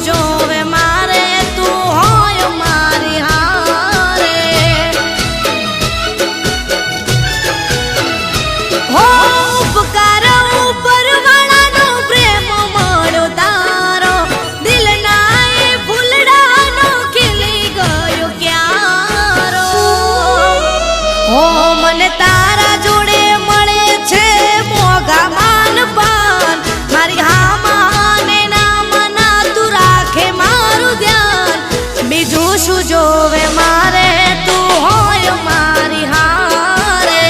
જોવે મારે તું હોય મારી હારે હો ઉપકાર ઉપર વાળાનો પ્રેમ મળ્યો તારો દિલના એ ફૂલડાનો ખીલી ગયો ક્યારો હો મને તારા જોડે મળે છે મોગા માન પાન મારી હામાને નામના તું રાખે મારું ધ્યાન બીજું શું જોવે મારે તું હોય મારી હારે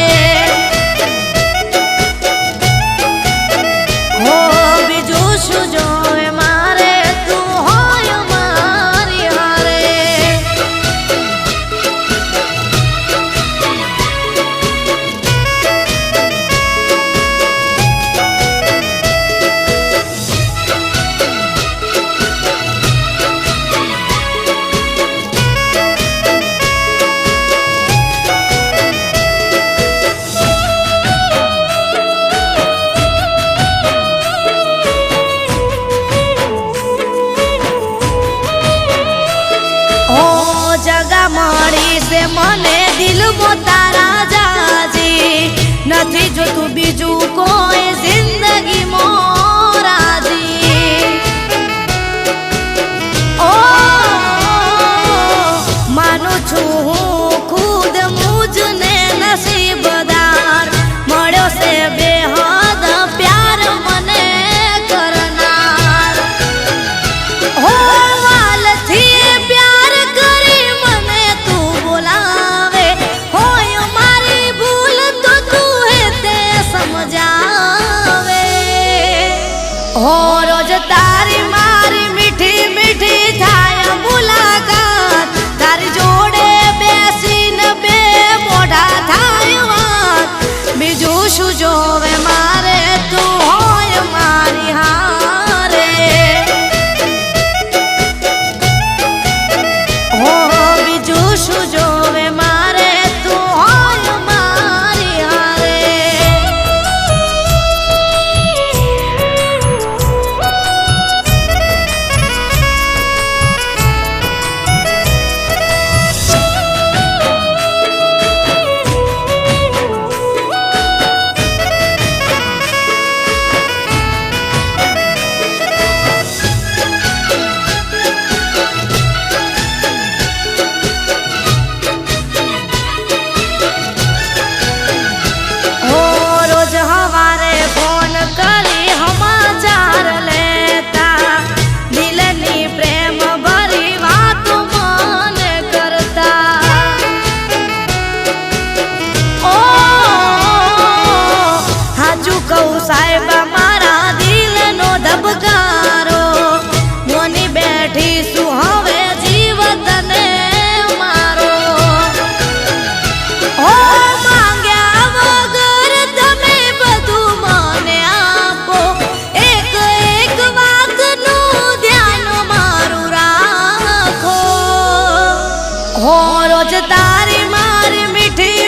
હો બીજું શું જોવે મારે તું હોય મારી હારે જગા મળી છે મને દિલ તારા જાજી નથી જોતું બીજું કોઈ જિંદગી મોરાજી ઓ માનું છું હું ખુદ મુજને નસીબદાર મળ્યો છે બેહદ પ્યાર મને કરનાર હો વાલથી પ્યાર કરી મને તું બોલાવે હોય મારી ભૂલ તો તું હે તે સમજાવે હો રોજ તારી મારી મીઠી મીઠી થાય મુલાકાત તારી જોડે બેસીને બે મોઢા થાય વાત બીજું શું જોવે મારે તું હોય મારી હારે હો બીજું શું જોવે મારે તું હોય મારી હારે હો રોજ હવારે ફોન કરી સમાચાર લેતા દિલની પ્રેમ ભરી વાતો મને કરતા ઓ હાચું કહું સાહેબ મારા દિલનો ધબકારો મોની બેઠી શું હવે જીવતને મારો હો માંગ્યા વગર તમે બધું મને આપો એક એક વાતનું ધ્યાન મારું રાખો હો રોજ તારી મારી મીઠી